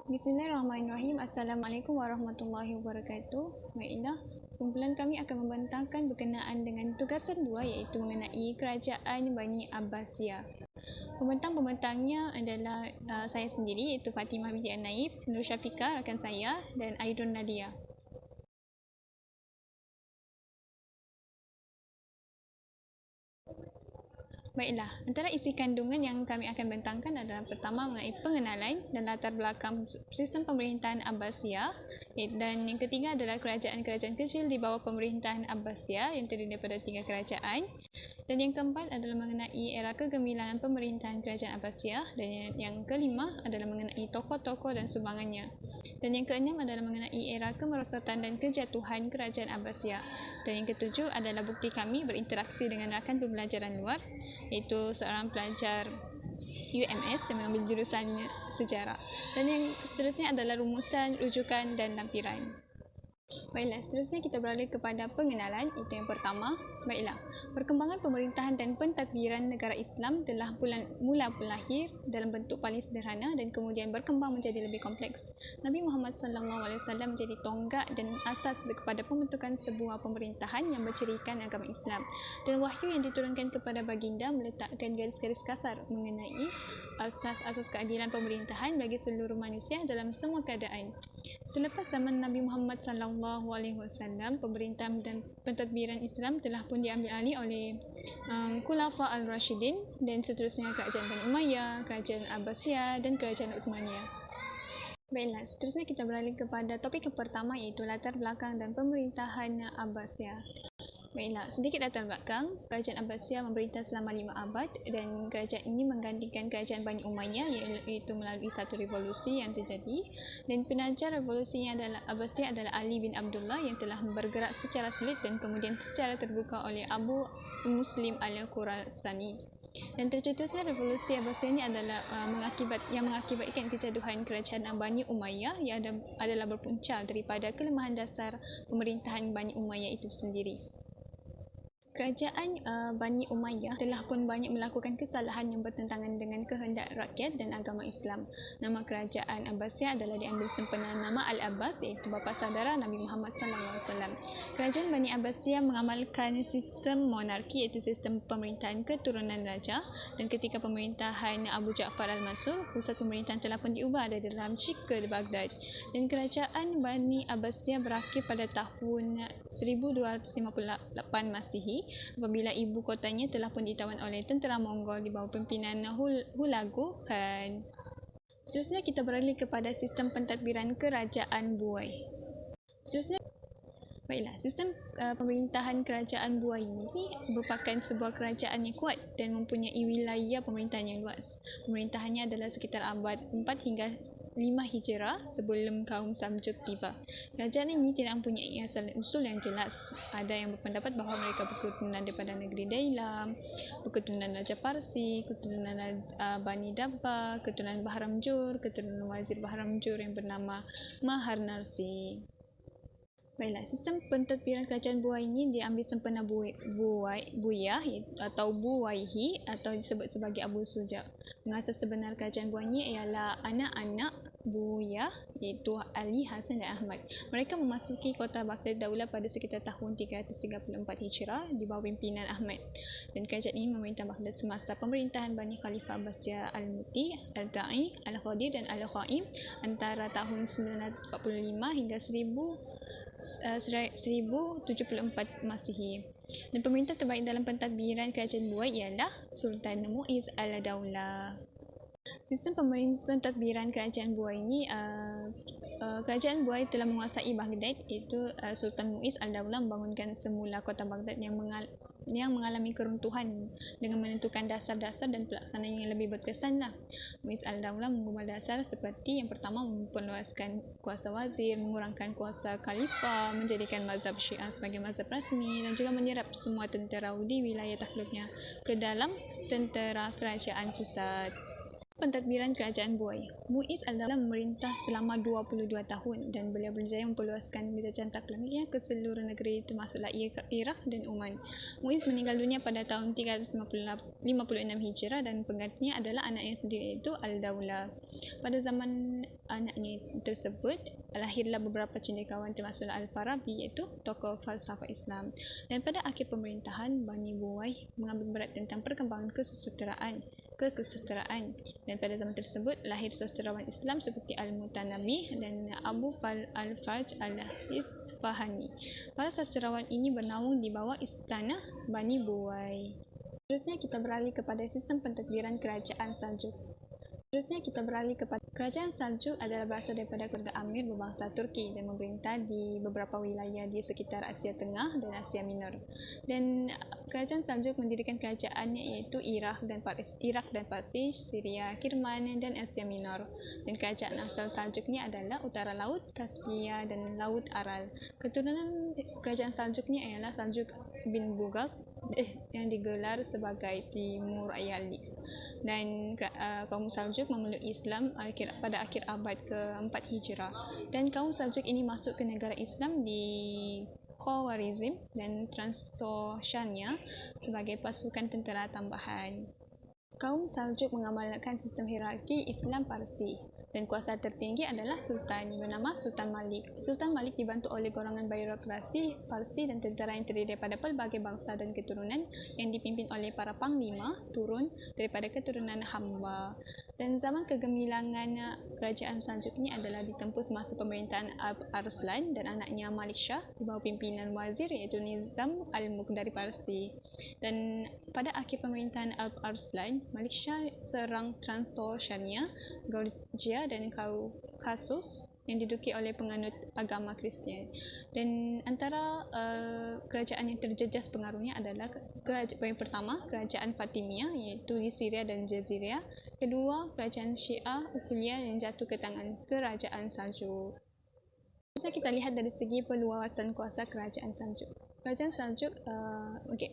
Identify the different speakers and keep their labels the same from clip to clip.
Speaker 1: Bismillahirrahmanirrahim. Assalamualaikum warahmatullahi wabarakatuh. Baiklah, kumpulan kami akan membentangkan berkenaan dengan tugasan 2 iaitu mengenai kerajaan Bani Abbasiyah. Pembentang-pembentangnya adalah saya sendiri iaitu Fatimah binti An-Naib, Nur Syafiqah rakan saya dan Aidun Nadia. Baiklah, antara isi kandungan yang kami akan bentangkan adalah pertama mengenai pengenalan dan latar belakang sistem pemerintahan Abbasiyah, dan yang ketiga adalah kerajaan-kerajaan kecil di bawah pemerintahan Abbasiyah yang terdiri daripada 3 kerajaan, dan yang keempat adalah mengenai era kegemilangan pemerintahan kerajaan Abbasiyah, dan yang kelima adalah mengenai tokoh-tokoh dan sumbangannya, dan yang keenam adalah mengenai era kemerosotan dan kejatuhan kerajaan Abbasiyah, dan yang ketujuh adalah bukti kami berinteraksi dengan rakan pembelajaran luar iaitu seorang pelajar UMS yang mengambil jurusan sejarah, dan yang seterusnya adalah rumusan, rujukan dan lampiran. Baiklah, seterusnya kita beralih kepada pengenalan. Itu yang pertama. Baiklah, perkembangan pemerintahan dan pentadbiran negara Islam telah mula lahir dalam bentuk paling sederhana dan kemudian berkembang menjadi lebih kompleks. Nabi Muhammad SAW menjadi tonggak dan asas kepada pembentukan sebuah pemerintahan yang bercirikan agama Islam, dan wahyu yang diturunkan kepada baginda meletakkan garis-garis kasar mengenai asas-asas keadilan pemerintahan bagi seluruh manusia dalam semua keadaan. Selepas zaman Nabi Muhammad SAW, pemerintahan dan pentadbiran Islam telah pun diambil alih oleh Khulafa al-Rashidin, dan seterusnya kerajaan Bani Umayyah, kerajaan Abbasiyah dan kerajaan Uthmaniyah. Baiklah, seterusnya kita beralih kepada topik yang pertama iaitu latar belakang dan pemerintahan Abbasiyah. Baiklah, sedikit latar belakang. Kerajaan Abbasiyah memerintah selama 5 abad, dan kerajaan ini menggantikan kerajaan Bani Umayyah iaitu melalui satu revolusi yang terjadi, dan penajar revolusinya adalah Abbasiyah adalah Ali bin Abdullah yang telah bergerak secara sulit dan kemudian secara terbuka oleh Abu Muslim al-Khurasani. Dan tercetusnya revolusi Abbasiyah ini adalah mengakibatkan kejaduhan kerajaan Bani Umayyah yang adalah berpunca daripada kelemahan dasar pemerintahan Bani Umayyah itu sendiri. Kerajaan Bani Umayyah telah pun banyak melakukan kesalahan yang bertentangan dengan kehendak rakyat dan agama Islam. Nama kerajaan Abbasiyah adalah diambil sempena nama Al-Abbas iaitu bapa saudara Nabi Muhammad SAW. Kerajaan Bani Abbasiyah mengamalkan sistem monarki iaitu sistem pemerintahan keturunan raja, dan ketika pemerintahan Abu Ja'far al-Mansur, pusat pemerintahan telah pun diubah dari Damsyik ke Baghdad, dan kerajaan Bani Abbasiyah berakhir pada tahun 1258 Masihi apabila ibu kotanya telah pun ditawan oleh tentera Mongol di bawah pimpinan Hulagu Khan. Seterusnya kita beralih kepada sistem pentadbiran kerajaan Buai. Baiklah, sistem pemerintahan kerajaan Buai ini merupakan sebuah kerajaan yang kuat dan mempunyai wilayah pemerintahan yang luas. Pemerintahannya adalah sekitar abad 4 hingga 5 Hijrah sebelum kaum Samjud tiba. Kerajaan ini tidak mempunyai asal usul yang jelas. Ada yang berpendapat bahawa mereka berketurunan daripada negeri Dailam, berketurunan Raja Parsi, keturunan Bani Dabba, keturunan Bahramjur, keturunan Wazir Bahramjur yang bernama Maharnarsi. Baiklah, sistem pentadbiran kerajaan Buai ini diambil sempena Buyah atau Buwaihi atau disebut sebagai Abu Suja. Pengasas sebenar kerajaan Buai ini ialah anak-anak Buyah iaitu Ali, Hasan dan Ahmad. Mereka memasuki kota Baghdad Daulah pada sekitar tahun 334 Hijrah di bawah pimpinan Ahmad, dan kerajaan ini memerintah Baghdad semasa pemerintahan Bani Khalifah Abbasiyah Al-Muti, Al-Ta'i, Al-Khadir dan Al-Khaim antara tahun 945 hingga 1074 Masihi. Dan pemerintah terbaik dalam pentadbiran kerajaan Buai ialah Sultan Muiz al-Daulah. Sistem pentadbiran kerajaan Buai ini, kerajaan Buai telah menguasai Baghdad iaitu Sultan Muiz al-Daulah membangunkan semula kota Baghdad yang mengalami keruntuhan dengan menentukan dasar-dasar dan pelaksanaan yang lebih berkesan. Muiz al-Daulah mengubah dasar seperti yang pertama, memperluaskan kuasa wazir, mengurangkan kuasa khalifah, menjadikan mazhab Syiah sebagai mazhab rasmi, dan juga menyerap semua tentera di wilayah takluknya ke dalam tentera kerajaan pusat. Pentadbiran Kerajaan Buai. Muiz adalah memerintah selama 22 tahun dan beliau berjaya memperluaskan jajahan taklimnya ke seluruh negeri termasuklah Iraq dan Oman. Muiz meninggal dunia pada tahun 356 Hijrah dan penggantinya adalah anaknya sendiri iaitu Al-Daulah. Pada zaman anaknya tersebut, lahirlah beberapa cendekiawan termasuklah Al-Farabi iaitu tokoh falsafah Islam. Dan pada akhir pemerintahan, Bani Buai mengambil berat tentang perkembangan kesusasteraan dan pada zaman tersebut lahir sastrawan Islam seperti Al-Mutanabi dan Abu Al-Farj Al-Isfahani. Para sastrawan ini bernaung di bawah istana Bani Buai. Seterusnya kita beralih kepada sistem pentadbiran Kerajaan Saljuk. Kerajaan Saljuk adalah berasal daripada keluarga Amir berbangsa Turki dan memerintah di beberapa wilayah di sekitar Asia Tengah dan Asia Minor. Dan Kerajaan Saljuk mendirikan kerajaannya iaitu Iraq dan Parsi, Syria, Kirman dan Asia Minor. Dan kerajaan asal Saljuk ni adalah Utara Laut, Kaspia dan Laut Aral. Keturunan kerajaan Saljuk ni ialah Saljuk bin Bughat yang digelar sebagai Timur Ayali. Dan kaum Saljuk memeluk Islam pada akhir abad ke-4 Hijrah. Dan kaum Saljuk ini masuk ke negara Islam di Khawarizm dan Transoxiana sebagai pasukan tentera tambahan. Kaum Saljuk mengamalkan sistem hierarki Islam Parsi dan kuasa tertinggi adalah Sultan bernama Sultan Malik. Sultan Malik dibantu oleh golongan birokrasi Parsi dan tentera yang terdiri daripada pelbagai bangsa dan keturunan yang dipimpin oleh para panglima turun daripada keturunan hamba. Dan zaman kegemilangan kerajaan Saljuk ini adalah ditempuh semasa pemerintahan Alp Arslan dan anaknya Malik Shah di bawah pimpinan wazir iaitu Nizam Al-Mulk dari Parsi. Dan pada akhir pemerintahan Alp Arslan, Malik Shah serang Transoxiana, Georgia dan Kaukasus yang diduduki oleh penganut agama Kristian. Dan antara kerajaan yang terjejas pengaruhnya adalah yang pertama, kerajaan Fatimiyah iaitu di Syria dan Jaziria. Kedua, kerajaan Syiah Uqailiyah yang jatuh ke tangan kerajaan Saljuk. Kita lihat dari segi perluasan kuasa kerajaan Saljuk. Kerajaan Saljuk,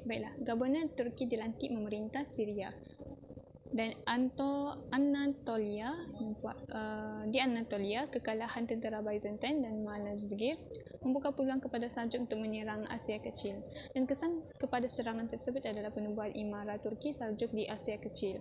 Speaker 1: baiklah. Gaborner Turki dilantik memerintah Syria. Dan di Anatolia, kekalahan tentera Byzantine dan Malazgirt membuka peluang kepada Saljuk untuk menyerang Asia Kecil. Dan kesan kepada serangan tersebut adalah penubuhan Imarah Turki Saljuk di Asia Kecil.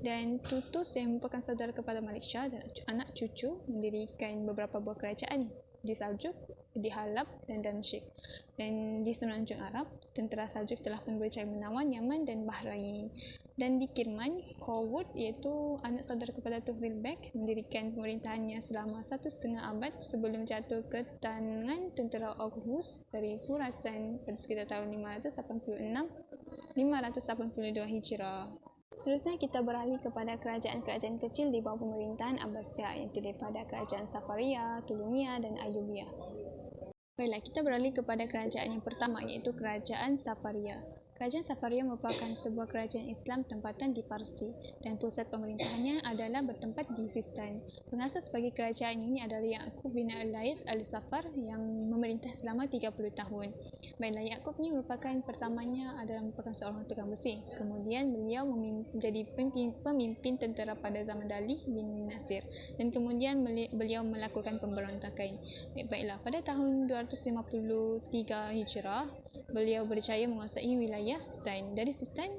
Speaker 1: Dan Tutus yang merupakan saudara kepada Malik Shah dan anak cucu mendirikan beberapa buah kerajaan di Saljuk, di Halab dan Damsyik. Dan di Semenanjung Arab, tentera Saljuk telah pun berjaya menawan Yaman dan Bahrain. Dan di Kirman, Khawud iaitu anak saudara kepada Tughril Bek mendirikan pemerintahannya selama 1,5 abad sebelum jatuh ke tangan tentera Oghuz dari Khurasan pada sekitar tahun 582 Hijrah. Seterusnya kita beralih kepada kerajaan-kerajaan kecil di bawah pemerintahan Abbasiyah yang terdiri pada kerajaan Safaria, Tuluniyah dan Ayyubiyah. Baiklah, kita beralih kepada kerajaan yang pertama iaitu kerajaan Safaria. Kerajaan Safaria merupakan sebuah kerajaan Islam tempatan di Parsi dan pusat pemerintahannya adalah bertempat di Sistan. Pengasas bagi kerajaan ini adalah Ya'qub bin Al-Layth Al-Safar yang memerintah selama 30 tahun. Baiklah, Ya'qub ini merupakan seorang tukang besi. Kemudian beliau menjadi pemimpin tentera pada zaman Dali bin Nasir dan kemudian beliau melakukan pemberontakan. Baiklah, pada tahun 253 Hijrah, beliau berjaya menguasai wilayah Sistan. Dari Sistan,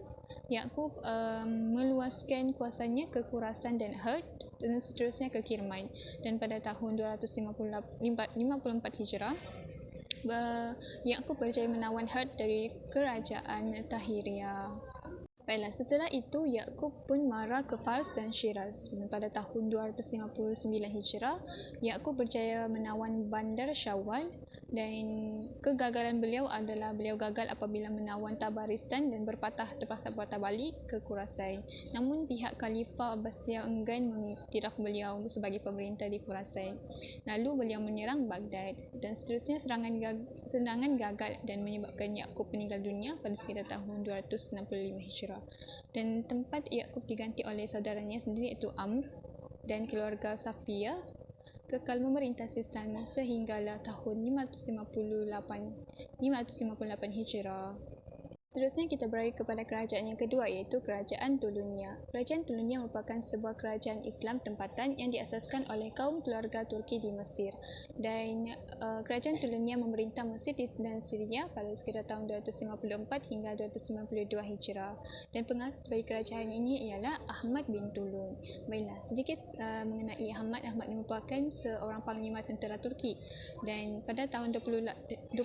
Speaker 1: Ya'qub meluaskan kuasanya ke Khurasan dan Herd dan seterusnya ke Kirman. Dan pada tahun 254 Hijrah, Ya'qub berjaya menawan Herd dari kerajaan Tahiriyah. Baiklah, setelah itu Ya'qub pun marah ke Fars dan Shiraz. Pada tahun 259 Hijrah, Ya'qub berjaya menawan Bandar Syawal dan kegagalan beliau adalah beliau gagal apabila menawan Tabaristan dan terpaksa patah balik ke Khurasan. Namun pihak Khalifah Abbasiyah enggan mengiktiraf beliau sebagai pemerintah di Khurasan. Lalu beliau menyerang Baghdad dan seterusnya serangan gagal dan menyebabkan Ya'qub meninggal dunia pada sekitar tahun 265 Hijrah. Dan tempat Ya'qub diganti oleh saudaranya sendiri iaitu Amr dan keluarga Safiyah kekal memerintah Sistan sehinggalah tahun 558 Hijrah. Seterusnya kita beralih kepada kerajaan yang kedua, iaitu Kerajaan Tulunya. Kerajaan Tulunya merupakan sebuah kerajaan Islam tempatan yang diasaskan oleh kaum keluarga Turki di Mesir. Dan Kerajaan Tulunya memerintah Mesir dan Syria pada sekitar tahun 254 hingga 292 Hijrah. Dan pengasas bagi kerajaan ini ialah Ahmad bin Tulun. Baiklah, sedikit mengenai Ahmad. Ahmad merupakan seorang panglima tentera Turki. Dan pada tahun 23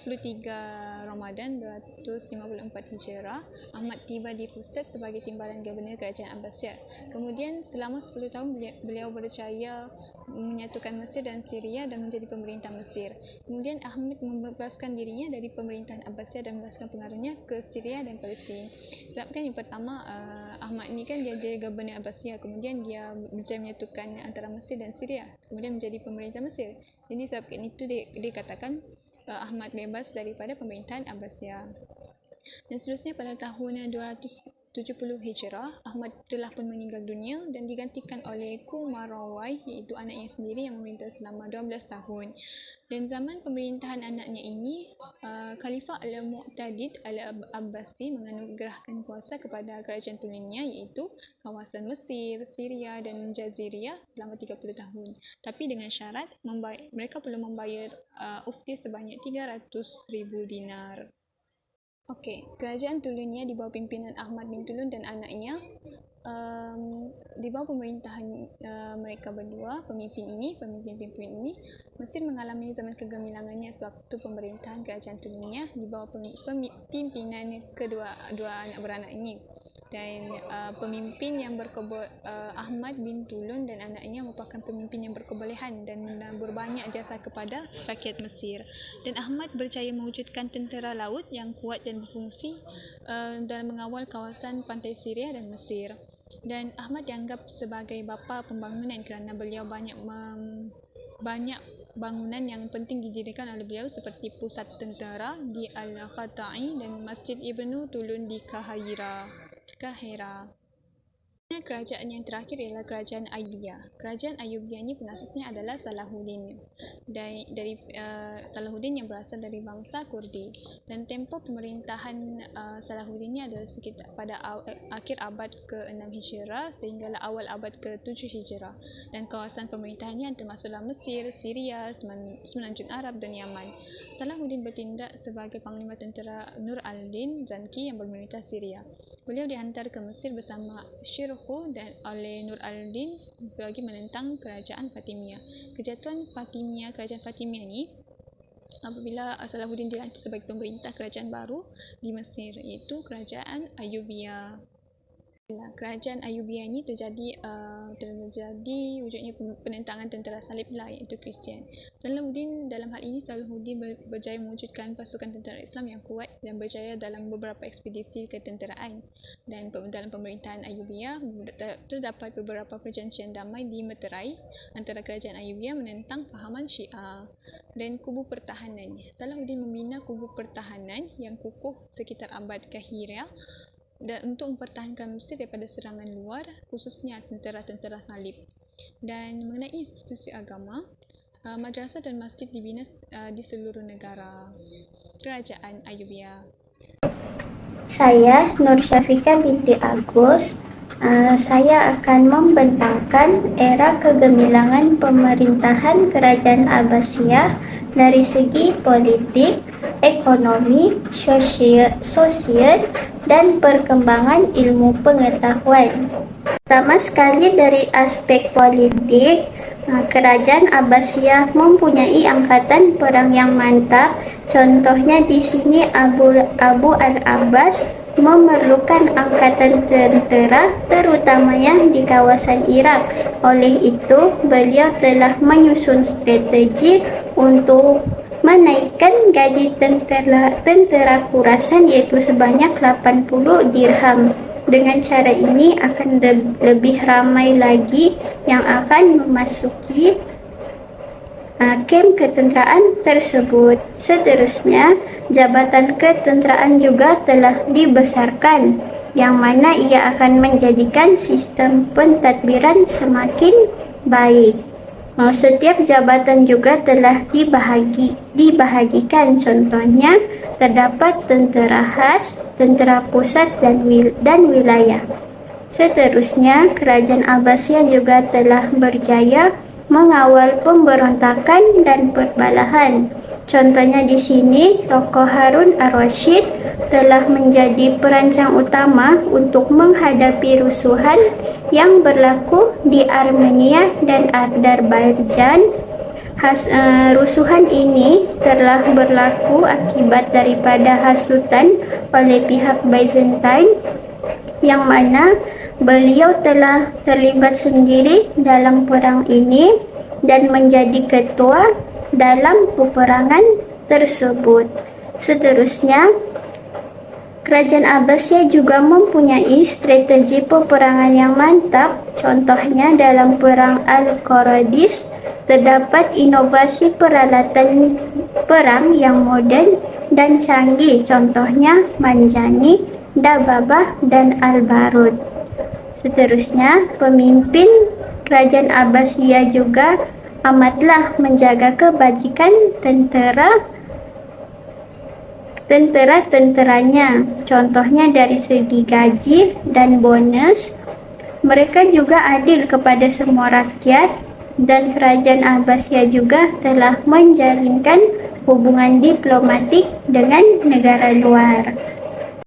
Speaker 1: Ramadan 254 Hijrah, Ahmad tiba di Fustat sebagai timbalan gubernur kerajaan Abbasiyah. Kemudian selama 10 tahun beliau berjaya menyatukan Mesir dan Syria dan menjadi pemerintah Mesir. Kemudian Ahmad membebaskan dirinya dari pemerintahan Abbasiyah dan membebaskan pengaruhnya ke Syria dan Palestin. Sebabkan yang pertama, Ahmad ni kan dia jadi gubernur Abbasiyah, kemudian dia berjaya menyatukan antara Mesir dan Syria, kemudian menjadi pemerintah Mesir. Jadi sebabkan itu dikatakan Ahmad bebas daripada pemerintahan Abbasiyah. Dan seterusnya pada tahun 270 Hijrah, Ahmad telah pun meninggal dunia dan digantikan oleh Kumarawai, iaitu anaknya sendiri yang memerintah selama 12 tahun. Dan zaman pemerintahan anaknya ini, Khalifah Al-Mu'tadid Al-Abbasi menganugerahkan kuasa kepada kerajaan Tulunya, iaitu kawasan Mesir, Syria dan Jaziriyah selama 30 tahun. Tapi dengan syarat mereka perlu membayar ufti sebanyak 300,000 dinar. Okey, kerajaan Tulunya di bawah pimpinan Ahmad bin Tulun dan anaknya, di bawah pemerintahan mereka berdua, pemimpin ini, Mesir mengalami zaman kegemilangannya sewaktu pemerintahan kerajaan Tulunya di bawah pimpinan kedua anak beranak ini. Dan pemimpin yang Ahmad bin Tulun dan anaknya merupakan pemimpin yang berkebolehan dan menabur banyak jasa kepada rakyat Mesir. Dan Ahmad berjaya mewujudkan tentera laut yang kuat dan berfungsi dalam mengawal kawasan pantai Syria dan Mesir. Dan Ahmad dianggap sebagai bapa pembangunan kerana beliau banyak bangunan yang penting didirikan oleh beliau, seperti pusat tentera di Al-Khata'i dan Masjid Ibnu Tulun di Kahira. Kerajaan yang terakhir ialah Kerajaan Ayyubiyah. Kerajaan Ayyubiyah ini pengasasnya adalah Salahuddin. Salahuddin yang berasal dari bangsa Kurdi. Dan tempoh pemerintahan Salahuddin ini adalah sekitar pada akhir abad ke-6 Hijrah sehinggalah awal abad ke-7 Hijrah. Dan kawasan pemerintahannya termasuklah Mesir, Syria, Semenanjung Arab dan Yaman. Salahuddin bertindak sebagai panglima tentera Nur al-Din Zanki yang memerintah Syria. Beliau dihantar ke Mesir bersama Shirkuh dan oleh Nur al-Din bagi menentang kerajaan Fatimiyah. Kerajaan Fatimiyah ini apabila Salahuddin dilantik sebagai pemerintah kerajaan baru di Mesir, iaitu Kerajaan Ayyubiyah. Kerajaan Ayyubiyah ini terjadi wujudnya penentangan tentera salib lah, iaitu Kristian. Salahuddin berjaya mewujudkan pasukan tentera Islam yang kuat dan berjaya dalam beberapa ekspedisi ketenteraan. Dan dalam pemerintahan Ayyubiyah terdapat beberapa perjanjian damai di Meterai antara kerajaan Ayyubiyah menentang fahaman Syiah. Dan kubu pertahanan. Salahuddin membina kubu pertahanan yang kukuh sekitar abad Kahiriyah dan untuk mempertahankan Mesir daripada serangan luar, khususnya tentera-tentera salib. Dan mengenai institusi agama, madrasah dan masjid dibina di seluruh negara. Kerajaan Ayyubiyah.
Speaker 2: Saya Nur Syafika binti Agus. Saya akan membentangkan era kegemilangan pemerintahan Kerajaan Abbasiyah dari segi politik, ekonomi, sosial, dan perkembangan ilmu pengetahuan. Pertama sekali dari aspek politik, Kerajaan Abbasiyah mempunyai angkatan perang yang mantap. Contohnya di sini Abu al-Abbas memerlukan angkatan tentera terutamanya di kawasan Iraq. Oleh itu, beliau telah menyusun strategi untuk menaikkan gaji tentera Khurasan iaitu sebanyak 80 dirham. Dengan cara ini akan lebih ramai lagi yang akan memasuki kem ketenteraan tersebut. Seterusnya, jabatan ketenteraan juga telah dibesarkan, yang mana ia akan menjadikan sistem pentadbiran semakin baik. Setiap jabatan juga telah dibahagikan. Contohnya, terdapat tentera khas, tentera pusat dan wilayah. Seterusnya, Kerajaan Abbasiyah juga telah berjaya mengawal pemberontakan dan perbalahan. Contohnya di sini, tokoh Harun ar-Rasyid telah menjadi perancang utama untuk menghadapi rusuhan yang berlaku di Armenia dan Azerbaijan. Rusuhan ini telah berlaku akibat daripada hasutan oleh pihak Byzantine, yang mana beliau telah terlibat sendiri dalam perang ini dan menjadi ketua dalam peperangan tersebut. Seterusnya, Kerajaan Abbasiyah juga mempunyai strategi peperangan yang mantap. Contohnya dalam perang Al-Qaradis terdapat inovasi peralatan perang yang moden dan canggih. Contohnya Manjani, Dababah, dan Al-Barud. Seterusnya, pemimpin Kerajaan Abbasiyah juga amatlah menjaga kebajikan tentera-tenteranya. Contohnya dari segi gaji dan bonus, mereka juga adil kepada semua rakyat, dan Kerajaan Abbasiyah juga telah menjalinkan hubungan diplomatik dengan negara luar.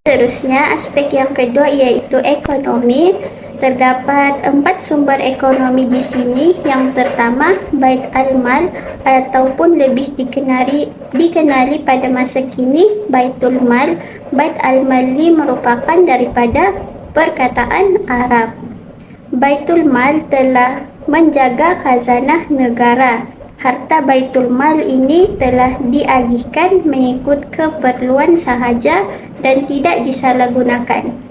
Speaker 2: Seterusnya, aspek yang kedua yaitu ekonomi. Terdapat 4 sumber ekonomi di sini. Yang pertama, Bait al-Mal, ataupun lebih dikenali pada masa kini Baitul Mal. Bait al-Mali merupakan daripada perkataan Arab. Baitul Mal telah menjaga khazanah negara. Harta Baitul Mal ini telah diagihkan mengikut keperluan sahaja dan tidak disalahgunakan.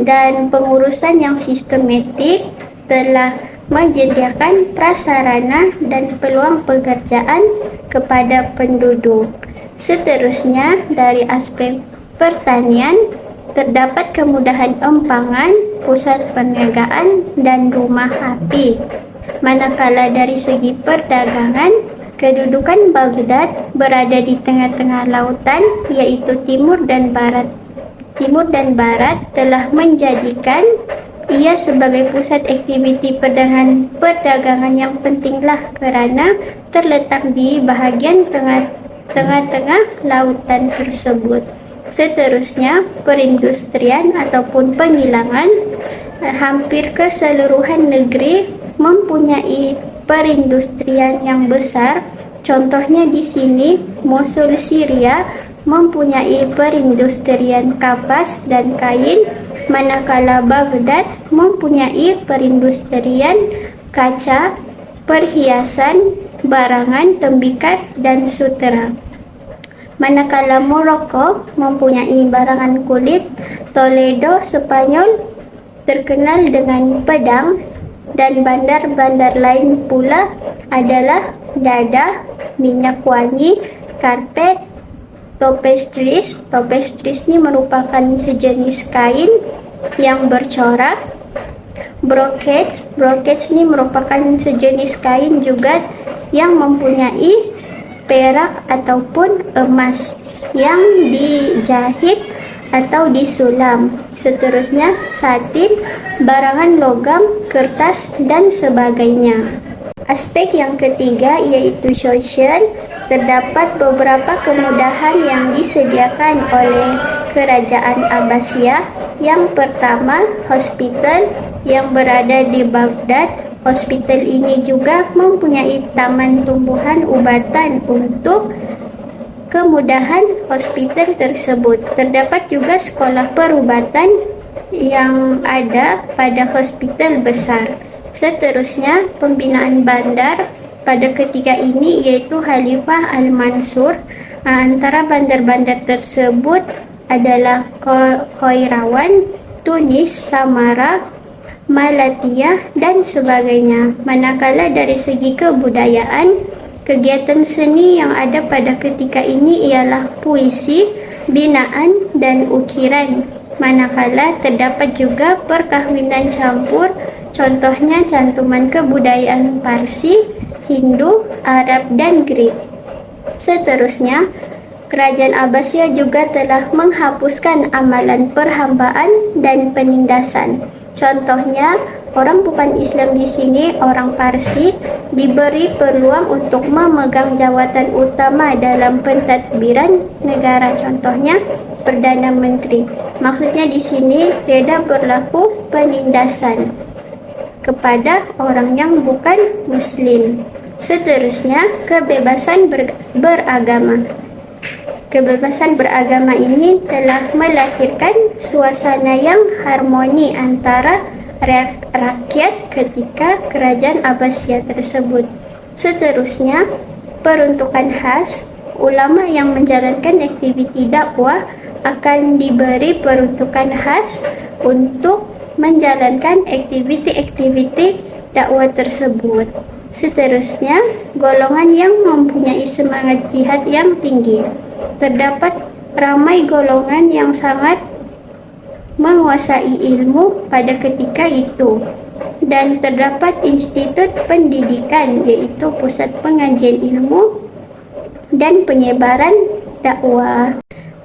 Speaker 2: Dan pengurusan yang sistematik telah menyediakan prasarana dan peluang pekerjaan kepada penduduk. Seterusnya, dari aspek pertanian, terdapat kemudahan empangan, pusat perniagaan, dan rumah api. Manakala dari segi perdagangan, kedudukan Baghdad berada di tengah-tengah lautan, yaitu timur dan barat telah menjadikan ia sebagai pusat aktiviti perdagangan yang pentinglah kerana terletak di bahagian tengah-tengah lautan tersebut. Seterusnya, perindustrian ataupun pengilangan. Hampir keseluruhan negeri mempunyai perindustrian yang besar. Contohnya di sini, Mosul, Syria mempunyai perindustrian kapas dan kain, manakala Baghdad mempunyai perindustrian kaca, perhiasan, barangan, tembikat, dan sutera. Manakala Morocco mempunyai barangan kulit. Toledo, Spanyol terkenal dengan pedang, dan bandar-bandar lain pula adalah dadah, minyak wangi, karpet, tapestries. Tapestries ini merupakan sejenis kain yang bercorak. Brocades ini merupakan sejenis kain juga yang mempunyai perak ataupun emas yang dijahit atau disulam. Seterusnya, satin, barangan logam, kertas, dan sebagainya. Aspek yang ketiga yaitu sosial. Terdapat beberapa kemudahan yang disediakan oleh Kerajaan Abbasiyah. Yang pertama, hospital yang berada di Baghdad. Hospital ini juga mempunyai taman tumbuhan ubatan untuk kemudahan hospital tersebut. Terdapat juga sekolah perubatan yang ada pada hospital besar. Seterusnya, pembinaan bandar pada ketika ini yaitu Khalifah Al-Mansur. Antara bandar-bandar tersebut adalah Qairawan, Tunis, Samara, Malatya, dan sebagainya. Manakala dari segi kebudayaan, kegiatan seni yang ada pada ketika ini ialah puisi, binaan, dan ukiran. manakala terdapat juga perkahwinan campur, contohnya cantuman kebudayaan Parsi, Hindu, Arab, dan Greek. Seterusnya, Kerajaan Abbasiyah juga telah menghapuskan amalan perhambaan dan penindasan. Contohnya, orang bukan Islam di sini, orang Parsi, diberi peluang untuk memegang jawatan utama dalam pentadbiran negara. Contohnya, Perdana Menteri. Maksudnya di sini tidak berlaku penindasan kepada orang yang bukan Muslim. Seterusnya, kebebasan beragama. Kebebasan beragama ini telah melahirkan suasana yang harmoni antara rakyat ketika kerajaan Abbasiyah tersebut. Seterusnya, peruntukan khas. Ulama yang menjalankan aktiviti dakwah akan diberi peruntukan khas untuk menjalankan aktiviti-aktiviti dakwah tersebut. Seterusnya, golongan yang mempunyai semangat jihad yang tinggi. Terdapat ramai golongan yang sangat menguasai ilmu pada ketika itu, dan terdapat institut pendidikan, yaitu pusat pengajian ilmu dan penyebaran dakwah.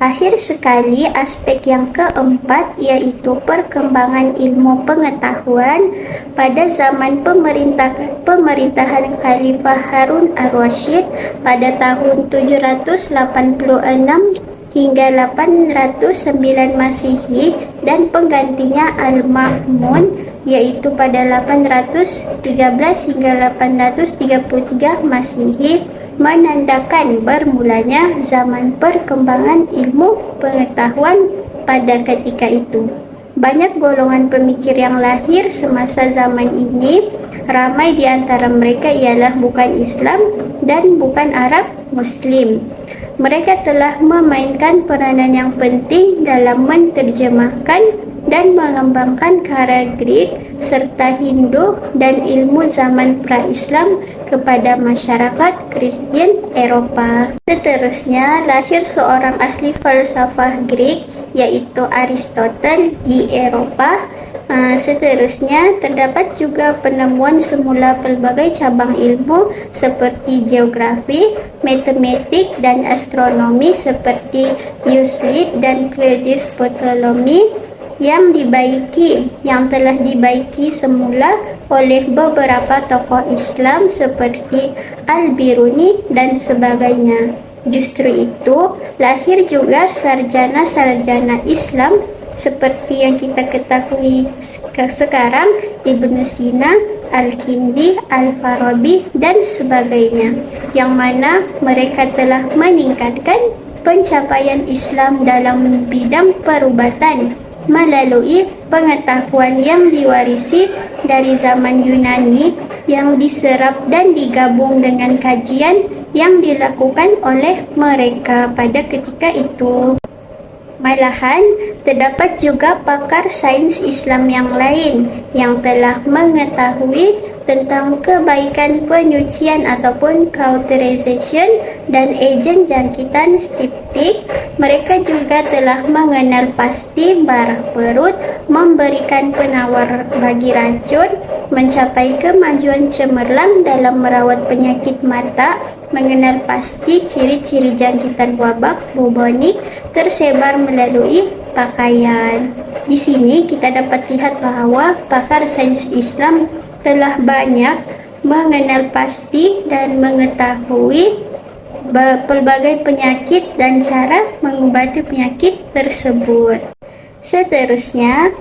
Speaker 2: Akhir sekali, aspek yang keempat yaitu perkembangan ilmu pengetahuan pada zaman pemerintahan Khalifah Harun ar-Rasyid pada tahun 786 hingga 809 Masehi dan penggantinya Al-Ma'mun yaitu pada 813 hingga 833 Masehi, menandakan bermulanya zaman perkembangan ilmu pengetahuan pada ketika itu. Banyak golongan pemikir yang lahir semasa zaman ini. Ramai di antara mereka ialah bukan Islam dan bukan Arab Muslim. Mereka telah memainkan peranan yang penting dalam menerjemahkan dan mengembangkan karya Greek serta Hindu dan ilmu zaman pra-Islam kepada masyarakat Kristen Eropa. Seterusnya, lahir seorang ahli falsafah Greek yaitu Aristoteles di Eropa. Seterusnya, terdapat juga penemuan semula pelbagai cabang ilmu seperti geografi, matematik, dan astronomi seperti Euclid dan Claudius Ptolemy yang telah dibaiki semula oleh beberapa tokoh Islam seperti Al-Biruni dan sebagainya. Justru itu, lahir juga sarjana-sarjana Islam seperti yang kita ketahui sekarang, Ibnu Sina, Al-Kindi, Al-Farabi, dan sebagainya, yang mana mereka telah meningkatkan pencapaian Islam dalam bidang perubatan melalui pengetahuan yang diwarisi dari zaman Yunani yang diserap dan digabung dengan kajian yang dilakukan oleh mereka pada ketika itu. Malahan, terdapat juga pakar sains Islam yang lain yang telah mengetahui tentang kebaikan penyucian ataupun cauterization dan agen jangkitan septik. Mereka juga telah mengenal pasti barah perut, memberikan penawar bagi racun, mencapai kemajuan cemerlang dalam merawat penyakit mata, mengenal pasti ciri-ciri jangkitan wabak bubonik tersebar melalui pakaian. Di sini kita dapat lihat bahwa pakar sains Islam telah banyak mengenal pasti dan mengetahui pelbagai penyakit dan cara mengobati penyakit tersebut. Seterusnya,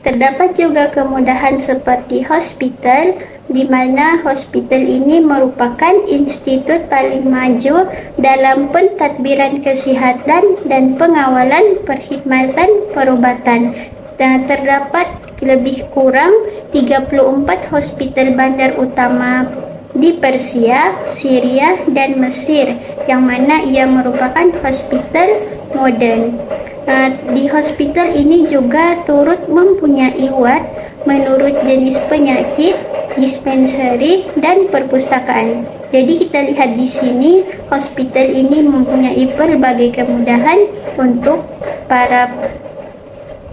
Speaker 2: terdapat juga kemudahan seperti hospital, di mana hospital ini merupakan institut paling maju dalam pentadbiran kesihatan dan pengawalan perkhidmatan perubatan. Dan terdapat lebih kurang 34 hospital bandar utama di Persia, Syria, dan Mesir, yang mana ia merupakan hospital modern. Di hospital ini juga turut mempunyai ward menurut jenis penyakit, dispensary, dan perpustakaan. Jadi kita lihat di sini hospital ini mempunyai berbagai kemudahan untuk para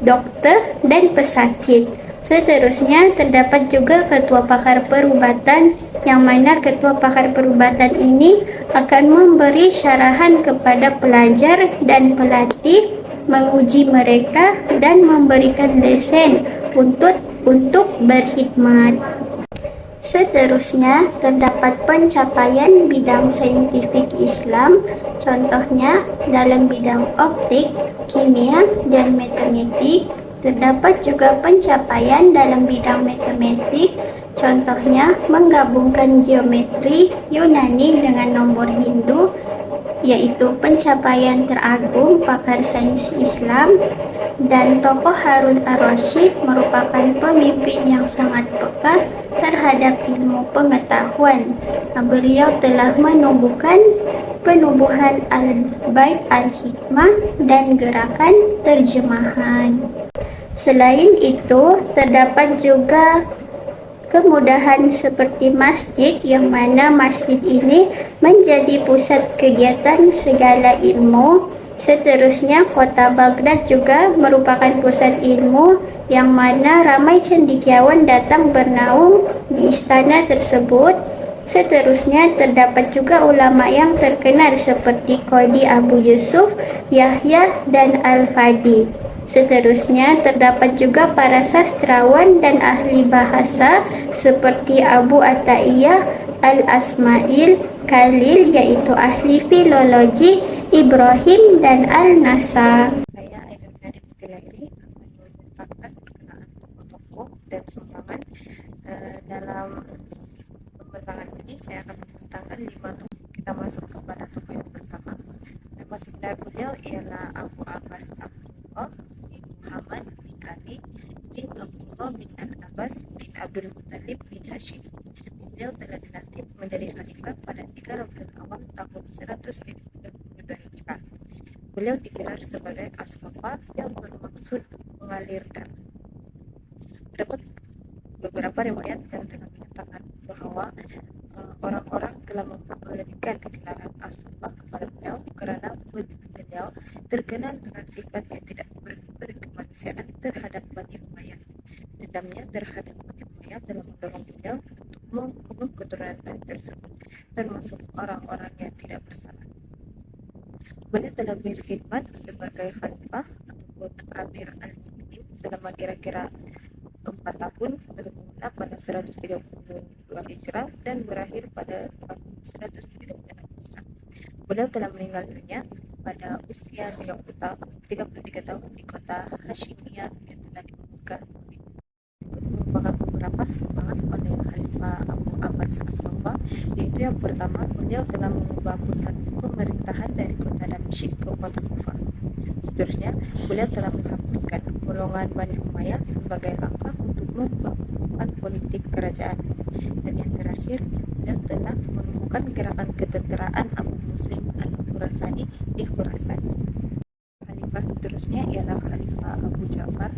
Speaker 2: dokter, dan pesakit. Seterusnya, terdapat juga ketua pakar perubatan, yang mana ketua pakar perubatan ini akan memberi syarahan kepada pelajar dan pelatih, menguji mereka, dan memberikan lesen untuk berkhidmat. Seterusnya, terdapat pencapaian bidang saintifik Islam, contohnya dalam bidang optik, kimia, dan matematik. Terdapat juga pencapaian dalam bidang matematik, contohnya menggabungkan geometri Yunani dengan nomor Hindu, yaitu pencapaian teragung pakar sains Islam. Dan tokoh Harun ar-Rasyid merupakan pemimpin yang sangat peka terhadap ilmu pengetahuan. Beliau telah menumbuhkan penubuhan Al-Bait Al-Hikmah dan gerakan terjemahan. Selain itu, terdapat juga kemudahan seperti masjid, yang mana masjid ini menjadi pusat kegiatan segala ilmu. Seterusnya, kota Baghdad juga merupakan pusat ilmu, yang mana ramai cendekiawan datang bernaung di istana tersebut. Seterusnya, terdapat juga ulama yang terkenal seperti Qadi Abu Yusuf, Yahya, dan Al-Fadi. Seterusnya, terdapat juga para sastrawan dan ahli bahasa seperti Abu Ata'iyah Al-Asmail Khalil, yaitu ahli filologi, Ibrahim, dan Al-Nasa.
Speaker 3: Saya Aida Nadia Putilairi akan membentangkan perkenaan tokoh dan sumbangan. Dalam pembentangan ini saya akan membentangkan 5 tokoh. Kita masuk kepada tokoh yang pertama. Nama sebenar beliau ialah Abu Abbas Abdullah bin Muhammad bin Ali bin Abdullah bin Al-Abbas bin Abdul Muttalib bin Hashim. Beliau telah dilantik menjadi khalifah pada 3 Rabiul Awal tahun 132 Hijrah. Beliau digelar sebagai As-Safa, yang bermaksud mengalir darah. Terdapat beberapa riwayat yang telah menyatakan bahwa orang-orang telah memberikan gelaran As-Safa kepada beliau karena beliau terkenal dengan sifat yang tidak berkemanusiaan terhadap Bani Umayyah. Dendamnya terhadap Bani Umayyah telah mendorong beliau untuk membunuh keturunan Bani tersebut, termasuk orang-orang yang tidak bersalah. Beliau telah berkhidmat sebagai khalifah ataupun Amir al-Mu'minin selama kira-kira 4 tahun, bermula pada 132 Hijrah dan berakhir pada tahun 136 Hijrah. Beliau telah meninggal dunia pada usia 33 tahun di kota Hashimiyah yang telah dibangunkan merupakan beberapa sumbangan oleh Khalifah Abu Abbas As-Safa, yaitu yang pertama, beliau telah mengubah pusat pemerintahan dari kota Damsyik ke kota Kufah. Seterusnya, beliau telah menghapuskan golongan Bani Umayyah sebagai langkah untuk membangun politik kerajaan. Dan yang terakhir, beliau telah menumbuhkan gerakan ketenteraan Abu Muslim Al-Khurasani di Khurasan. Khalifah seterusnya ialah Khalifah Abu Ja'far.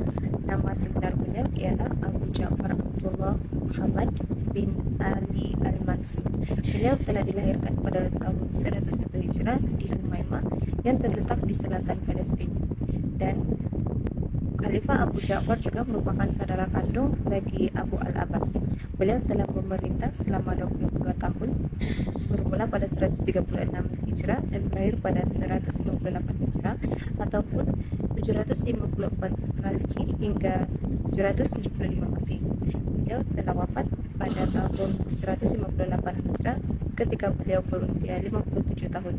Speaker 3: Nama sebenar beliau ialah Abu Ja'far Abdullah Muhammad bin Ali Al-Mansur. Beliau telah dilahirkan pada tahun 101 Hijrah di Humaimah yang terletak di selatan Palestina. Dan Khalifah Abu Ja'far juga merupakan saudara kandung bagi Abu Al-Abbas. Beliau telah memerintah selama 22 tahun, bermula pada 136 Hijrah dan berakhir pada 128 Hijrah ataupun 754 Masehi hingga 775 Masehi. Beliau telah wafat pada tahun 158 Hijrah ketika beliau berusia 57 tahun.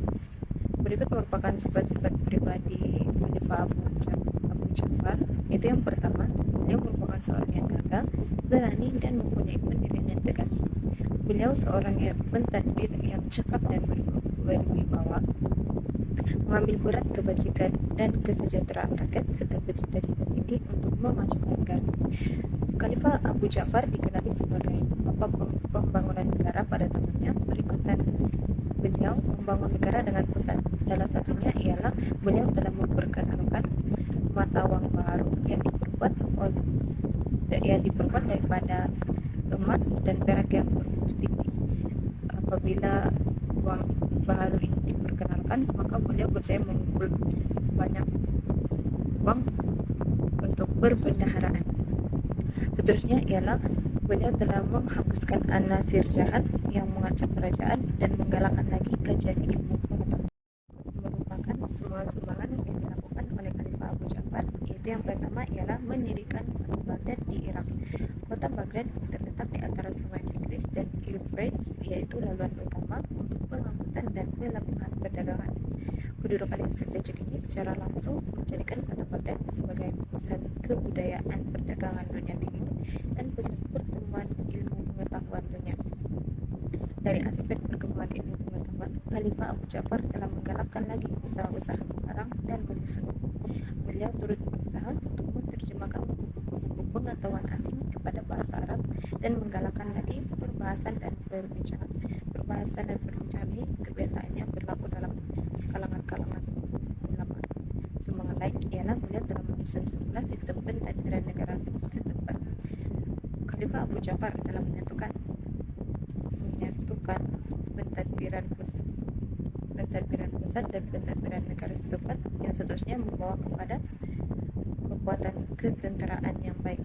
Speaker 3: Berikut merupakan sifat-sifat pribadi Khalifah Abu Ja'far. Itu yang pertama, beliau merupakan seorang yang gagah, berani, dan mempunyai pendirian yang tegas. Beliau seorang yang pentadbir, yang cekap dan berwibawa, mengambil berat kebajikan dan kesejahteraan rakyat, serta bercita-cita tinggi untuk memajukan negara. Khalifah Abu Ja'far dikenali sebagai bapak pembangunan negara pada zamannya. Berikutan beliau membangun negara dengan pusat. Salah satunya ialah beliau telah memperkenalkan mata wang baru yang diperbuat daripada emas dan perak yang bermutu tinggi. Apabila uang baru ini diperkenalkan, maka beliau percaya mengumpul banyak uang untuk perbendaharaan. Seterusnya ialah beliau telah menghapuskan anasir jahat yang mengancam kerajaan dan menggalakkan lagi kajian ilmu pengetahuan. Merupakan sumbangan-sumbangan yang dilakukan oleh Khalifah Abu Ja'far, yaitu yang pertama ialah mendirikan kota Baghdad di Irak. Kota Baghdad terletak di antara sungai Tigris dan Euphrates, yaitu laluan utama untuk pengangkutan dan pelabuhan perdagangan. Kedudukan yang strategik ini secara langsung menjadikan kota Baghdad sebagai pusat kebudayaan perdagangan dunia timur dan pusat pertemuan ilmu pengetahuan dunia. Dari aspek perkembangan ilmu pengetahuan, Khalifah Abu Ja'far telah menggalakkan lagi usaha-usaha pengarang dan penulis buku. Beliau turut berusaha untuk menerjemahkan buku-buku pengetahuan asing kepada bahasa Arab dan menggalakkan lagi perbahasan dan perbincangan. Perbahasan dan perbincangan ini kebiasaannya berlaku dalam kalangan-kalangan ulama. Sumbangan lain ialah beliau telah menyusun sebuah sistem pentadbiran negara setempat. Khalifah Abu Ja'far telah menyatukan pentadbiran pusat dan pentadbiran negara setempat yang seterusnya membawa kepada kekuatan ketenteraan yang baik.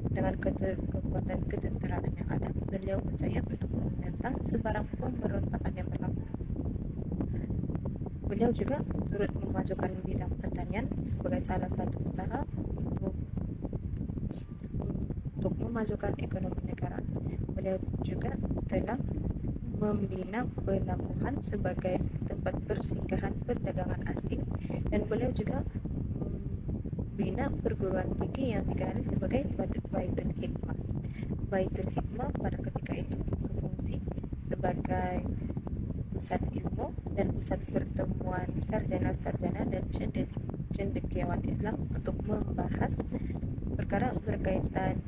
Speaker 3: Dengan kekuatan ketenteraan yang ada, beliau berjaya untuk menentang sebarang pemberontakan yang berlaku. Beliau juga turut memajukan bidang pertanian sebagai salah satu usaha untuk memajukan ekonomi negara. Beliau juga telah membina pelabuhan sebagai tempat persinggahan perdagangan asing, dan beliau juga membina perguruan tinggi yang dikenali sebagai Baitul Hikmah. Baitul Hikmah pada ketika itu berfungsi sebagai pusat ilmu dan pusat pertemuan sarjana-sarjana dan cendekiawan Islam untuk membahas perkara berkaitan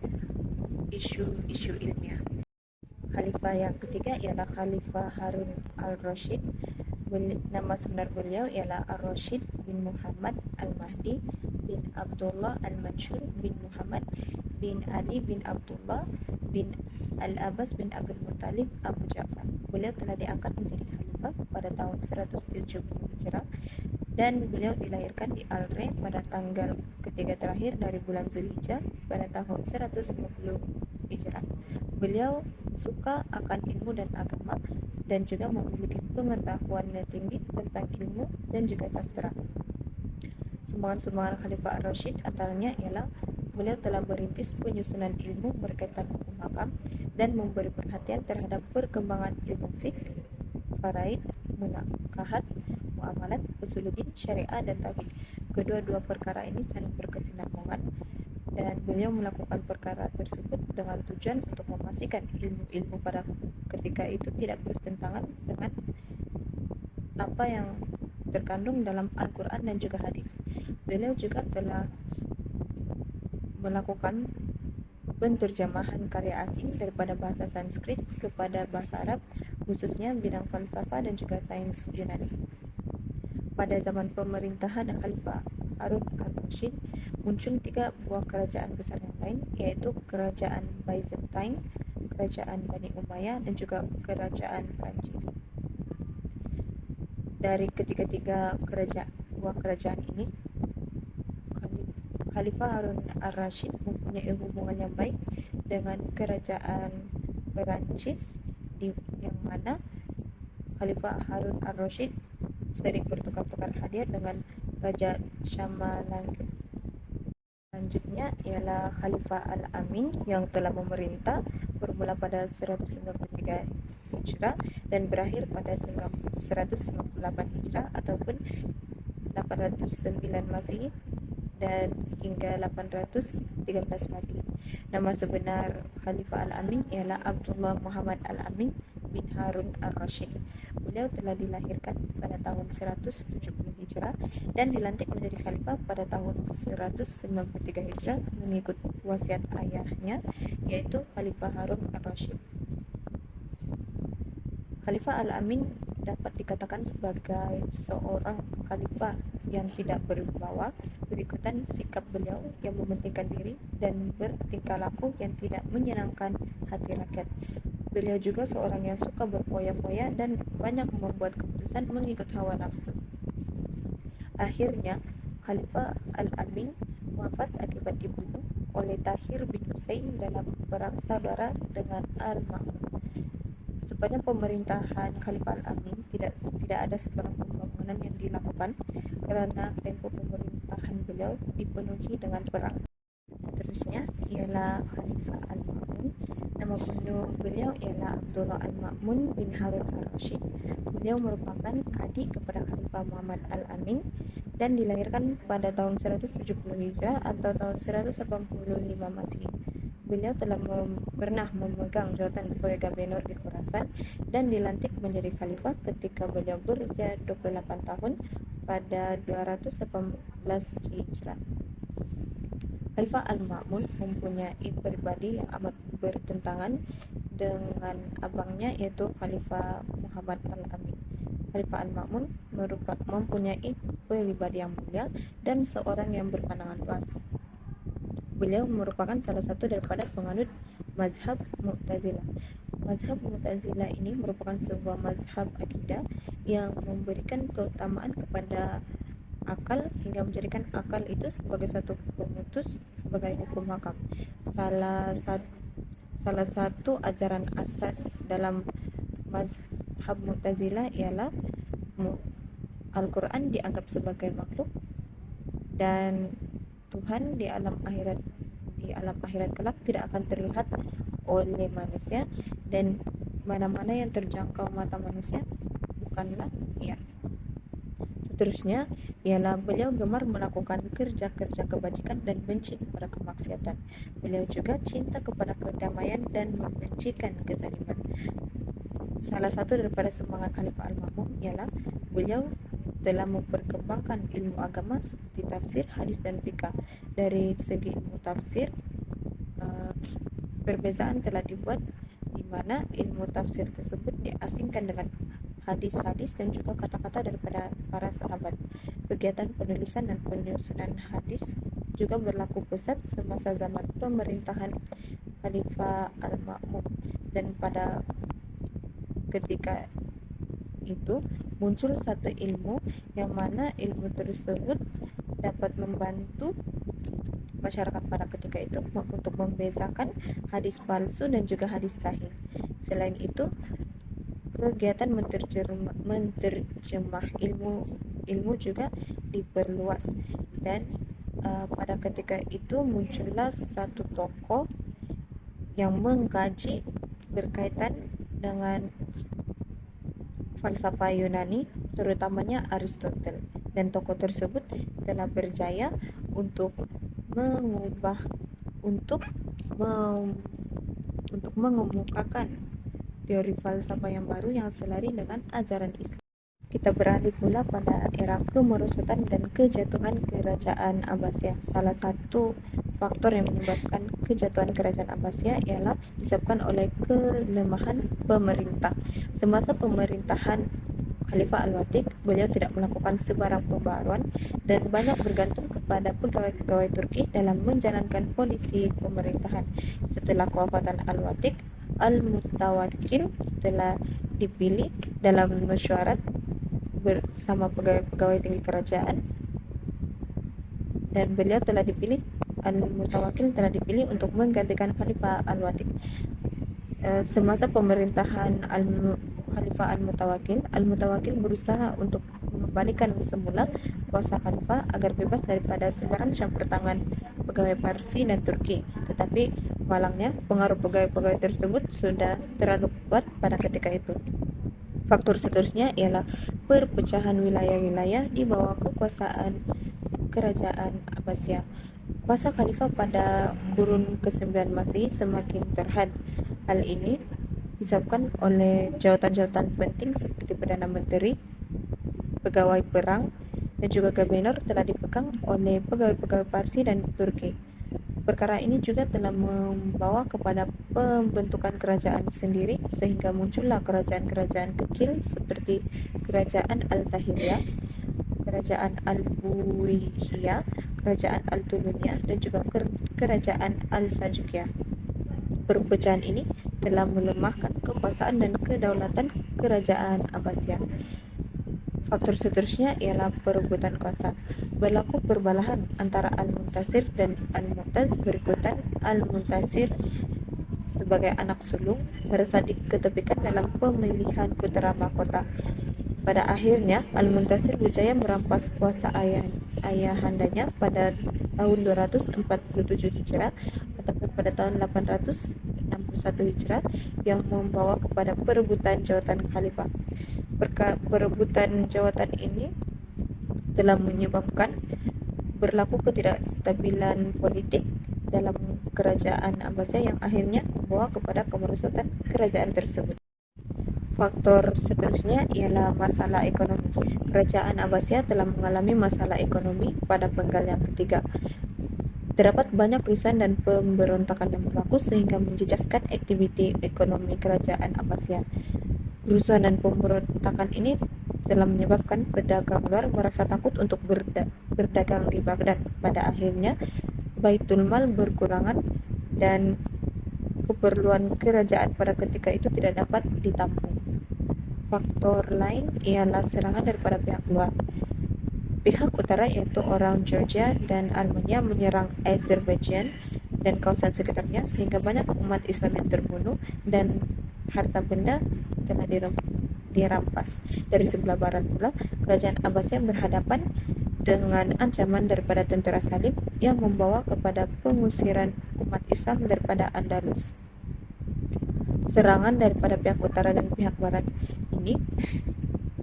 Speaker 3: isu-isu ilmiah. Khalifah yang ketiga ialah Khalifah Harun al-Rashid. Nama sebenar beliau ialah Ar-Rashid bin Muhammad al-Mahdi bin Abdullah al-Mansur bin Muhammad bin Ali bin Abdullah bin Al-Abbas bin Abdul Muttalib Abu Ja'far. Beliau telah diangkat menjadi khalifah pada tahun 170 Hijrah dan beliau dilahirkan di Al-Re pada tanggal ketiga terakhir dari bulan Zulhijjah pada tahun 150 Hijrah. Beliau suka akan ilmu dan agama dan juga memiliki pengetahuan yang tinggi tentang ilmu dan juga sastra. Sumbangan-sumbangan Khalifah Ar-Rashid antaranya ialah beliau telah merintis penyusunan ilmu berkaitan hukum hakam dan memberi perhatian terhadap perkembangan ilmu fiqh, faraid, munakahat, muamalat, usuluddin, syariah dan tauhid. Kedua-dua perkara ini saling berkesinambungan dan beliau melakukan perkara tersebut dengan tujuan untuk memastikan ilmu-ilmu pada ketika itu tidak bertentangan dengan apa yang terkandung dalam Al-Quran dan juga hadis. Beliau juga telah melakukan penterjemahan karya asing daripada bahasa Sanskrit kepada bahasa Arab, khususnya bidang falsafah dan juga sains Yunani. Pada zaman pemerintahan Khalifah Harun al-Rashid, muncul 3 buah kerajaan besar yang lain, yaitu kerajaan Byzantine, kerajaan Bani Umayyah dan juga kerajaan Prancis. Dari ketiga-tiga buah kerajaan ini, Khalifah Harun al-Rashid mempunyai hubungan yang baik dengan kerajaan Perancis, yang mana Khalifah Harun al-Rashid sering bertukar-tukar hadiah dengan Raja Shamalange. Selanjutnya ialah Khalifah Al-Amin yang telah memerintah bermula pada 193 Hijrah dan berakhir pada 198 Hijrah ataupun 809 Masehi dan hingga 813 Masehi. Nama sebenar Khalifah Al-Amin ialah Abdullah Muhammad Al-Amin bin Harun al-Rashid. Beliau telah dilahirkan pada tahun 170 Hijrah dan dilantik menjadi khalifah pada tahun 193 Hijrah mengikut wasiat ayahnya, yaitu Khalifah Harun al-Rashid. Khalifah Al-Amin dapat dikatakan sebagai seorang khalifah yang tidak berwibawa, berikutan sikap beliau yang mementingkan diri dan bertingkah laku yang tidak menyenangkan hati rakyat. Beliau juga seorang yang suka berfoya-foya dan banyak membuat keputusan mengikut hawa nafsu. Akhirnya, Khalifah Al-Amin wafat akibat dibunuh oleh Tahir bin Hussein dalam perang saudara dengan Al-Ma'mun. Sepanjang pemerintahan Khalifah Al-Amin tidak ada sebarang pembangunan yang dilakukan karena tempo pemerintahan beliau dipenuhi dengan perang. Seterusnya ialah Khalifah Al-Ma'mun. Nama penuh beliau ialah Abdullah Al-Ma'mun bin Harun Ar-Rasyid. Beliau merupakan adik kepada Khalifah Muhammad Al-Amin dan dilahirkan pada tahun 170 Hijrah atau tahun 185 Masehi. Beliau telah pernah memegang jabatan sebagai gubernur di Khurasan dan dilantik menjadi khalifah ketika beliau berusia 28 tahun pada 218 Hijrah. Khalifah Al-Ma'mun mempunyai pribadi yang amat bertentangan dengan abangnya, yaitu Khalifah Muhammad Al-Amin. Khalifah Al-Ma'mun mempunyai pribadi yang mulia dan seorang yang berpandangan luas. Beliau merupakan salah satu daripada penganut mazhab Mu'tazilah. Mazhab Mu'tazilah ini merupakan sebuah mazhab akidah yang memberikan keutamaan kepada akal hingga menjadikan akal itu sebagai satu pemutus sebagai hukum hakam. Salah satu ajaran asas dalam mazhab Mu'tazilah ialah Al-Quran dianggap sebagai makhluk dan Tuhan di alam akhirat kelak tidak akan terlihat oleh manusia, dan mana-mana yang terjangkau mata manusia bukanlah ia. Seterusnya ialah beliau gemar melakukan kerja-kerja kebajikan dan benci kepada kemaksiatan. Beliau juga cinta kepada kedamaian dan membencikan kezaliman. Salah satu daripada semangat Khalifah Al-Ma'mun ialah beliau telah memperkembangkan ilmu agama seperti tafsir, hadis dan fikah. Dari segi ilmu tafsir, perbezaan telah dibuat di mana ilmu tafsir tersebut diasingkan dengan hadis-hadis dan juga kata-kata daripada para sahabat. Kegiatan penulisan dan penyusunan hadis juga berlaku pesat semasa zaman pemerintahan Khalifah Al-Ma'mun, dan pada ketika itu muncul satu ilmu yang mana ilmu tersebut dapat membantu masyarakat pada ketika itu untuk membezakan hadis palsu dan juga hadis sahih. Selain itu, kegiatan menterjemah ilmu juga diperluas, dan pada ketika itu muncullah satu tokoh yang mengkaji berkaitan dengan falsafah Yunani, terutamanya Aristoteles, dan tokoh tersebut telah berjaya untuk mengemukakan teori falsafah yang baru yang selari dengan ajaran Islam. Kita beralih pula pada era kemerosotan dan kejatuhan kerajaan Abbasiyah. Salah satu faktor yang menyebabkan kejatuhan kerajaan Abbasiyah ialah disebabkan oleh kelemahan pemerintah. Semasa pemerintahan Khalifah Al-Watiq, beliau tidak melakukan sebarang pembaruan dan banyak bergantung kepada pegawai-pegawai Turki dalam menjalankan polisi pemerintahan. Setelah kewafatan Al-Watiq, Al-Mutawakkil telah dipilih dalam mesyuarat bersama pegawai-pegawai tinggi kerajaan, dan beliau telah dipilih, Al-Mutawakkil telah dipilih untuk menggantikan Khalifah Al-Watiq. Semasa pemerintahan Khalifah Al-Mutawakkil berusaha untuk mengembalikan semula kuasa Khalifah agar bebas daripada sebaran campur tangan pegawai Parsi dan Turki. Tetapi malangnya pengaruh pegawai-pegawai tersebut sudah terlalu kuat pada ketika itu. Faktor seterusnya ialah perpecahan wilayah-wilayah di bawah kekuasaan kerajaan Abbasiyah. Kuasa Khalifah pada kurun ke-9 Masehi semakin terhad. Hal ini disebabkan oleh jawatan-jawatan penting seperti Perdana Menteri, pegawai perang, dan juga gubernur telah dipegang oleh pegawai-pegawai Parsi dan Turki. Perkara ini juga telah membawa kepada pembentukan kerajaan sendiri, sehingga muncullah kerajaan-kerajaan kecil seperti Kerajaan Al-Tahiriyah, Kerajaan Al-Buihiyah, Kerajaan Al-Tuluniyah, dan juga Kerajaan Al-Sajukiyah. Perpecahan ini telah melemahkan kekuasaan dan kedaulatan kerajaan Abbasiyah. Faktor seterusnya ialah perebutan kuasa. berlaku perbalahan antara Al-Muntasir dan Al-Mu'taz berikutan. Al-Muntasir sebagai anak sulung merasa diketepikan dalam pemilihan putra mahkota. Pada akhirnya, Al-Muntasir berjaya merampas kuasa ayahandanya pada tahun 247 Hijrah ataupun pada tahun 861 Hijrah yang membawa kepada perebutan jawatan khalifah. Perebutan jawatan ini telah menyebabkan berlaku ketidakstabilan politik dalam kerajaan Abbasiyah yang akhirnya membawa kepada kemerosotan kerajaan tersebut. Faktor seterusnya ialah masalah ekonomi. Kerajaan Abbasiyah telah mengalami masalah ekonomi pada penggal yang ketiga. Terdapat banyak kerusuhan dan pemberontakan yang berlaku sehingga menjejaskan aktiviti ekonomi kerajaan Abbasiyah. Kerusuhan dan pemberontakan ini telah menyebabkan pedagang luar merasa takut untuk berdagang di Baghdad. Pada akhirnya, Baitul Mal berkurangan dan keperluan kerajaan pada ketika itu tidak dapat ditampung. Faktor lain ialah serangan daripada pihak luar. Pihak utara yaitu orang Georgia dan Armenia menyerang Azerbaijan dan kawasan sekitarnya sehingga banyak umat Islam yang terbunuh dan harta benda telah dirampas. Dari sebelah barat pula, kerajaan Abbasiyah berhadapan dengan ancaman daripada tentera salib yang membawa kepada pengusiran umat Islam daripada Andalus. Serangan daripada pihak utara dan pihak barat ini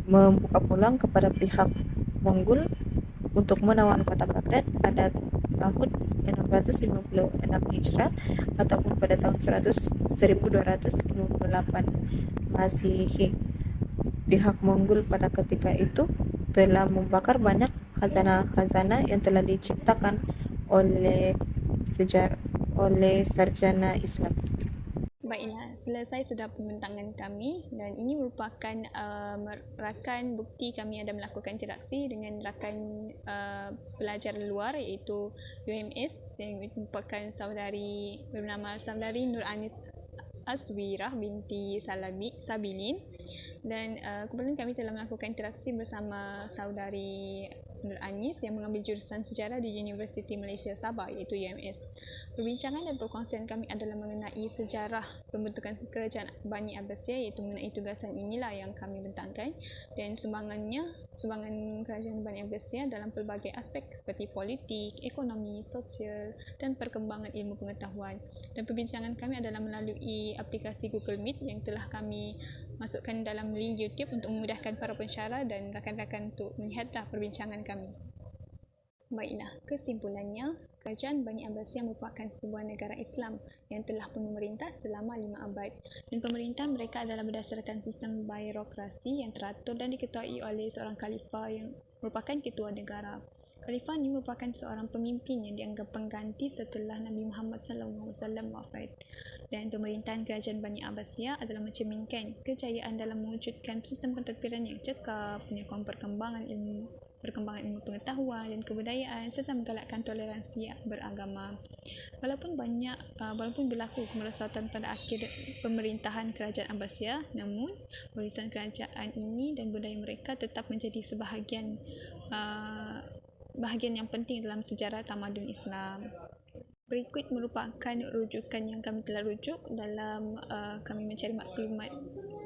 Speaker 3: membuka peluang kepada pihak Mongol untuk menawan kota Baghdad pada tahun 656 Hijrah ataupun pada tahun 1258 Masehi. Pihak Mongol pada ketika itu telah membakar banyak khazanah-khazanah yang telah diciptakan oleh sarjana Islam.
Speaker 1: Baiklah, selesai sudah pembentangan kami dan ini merupakan rakan bukti kami ada melakukan interaksi dengan rakan pelajar luar iaitu UMS yang merupakan saudari bernama Saudari Nur Anis Aswirah binti Sabilin dan kemudian kami telah melakukan interaksi bersama Saudari Nur Anis yang mengambil jurusan sejarah di Universiti Malaysia Sabah iaitu UMS. Perbincangan dan perkongsian kami adalah mengenai sejarah pembentukan kerajaan Bani Abbasiyah iaitu mengenai tugasan inilah yang kami bentangkan dan sumbangan kerajaan Bani Abbasiyah dalam pelbagai aspek seperti politik, ekonomi, sosial dan perkembangan ilmu pengetahuan. Dan perbincangan kami adalah melalui aplikasi Google Meet yang telah kami masukkan dalam link YouTube untuk memudahkan para pensyarah dan rakan-rakan untuk melihatlah perbincangan kami. Baiklah, kesimpulannya, kerajaan Bani Abbasiyah merupakan sebuah negara Islam yang telah memerintah selama 5 abad dan pemerintah mereka adalah berdasarkan sistem birokrasi yang teratur dan diketuai oleh seorang khalifah yang merupakan ketua negara. Khalifah ini merupakan seorang pemimpin yang dianggap pengganti setelah Nabi Muhammad SAW wafat dan pemerintahan kerajaan Bani Abbasiyah adalah mencerminkan kejayaan dalam mewujudkan sistem pentadbiran yang cekap, menyokong perkembangan ilmu pengetahuan dan kebudayaan serta menggalakkan toleransi beragama. Walaupun berlaku kemerosotan pada akhir pemerintahan kerajaan Abbasiyah, namun warisan kerajaan ini dan budaya mereka tetap menjadi bahagian yang penting dalam sejarah tamadun Islam. Berikut merupakan rujukan yang kami telah rujuk dalam kami mencari maklumat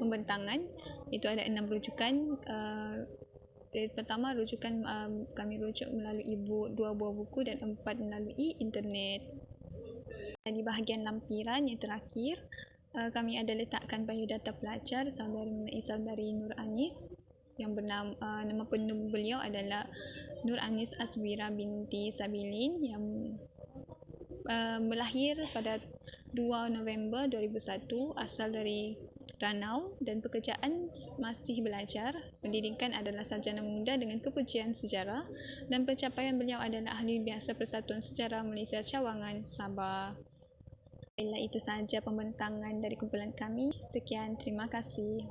Speaker 1: pembentangan. Itu ada 6 rujukan. Pertama, rujukan kami rujuk melalui 2 buah buku dan 4 melalui internet. Di bahagian lampiran yang terakhir, kami ada letakkan biodata pelajar Saudari Nur Anis yang nama penuh beliau adalah Nur Anis Aswirah binti Sabilin yang melahir pada 2 November 2001, asal dari Ranau dan pekerjaan masih belajar. Pendidikan adalah sarjana muda dengan kepujian sejarah dan pencapaian beliau adalah ahli biasa Persatuan Sejarah Malaysia Cawangan Sabah. Itu sahaja pembentangan dari kumpulan kami. Sekian, terima kasih.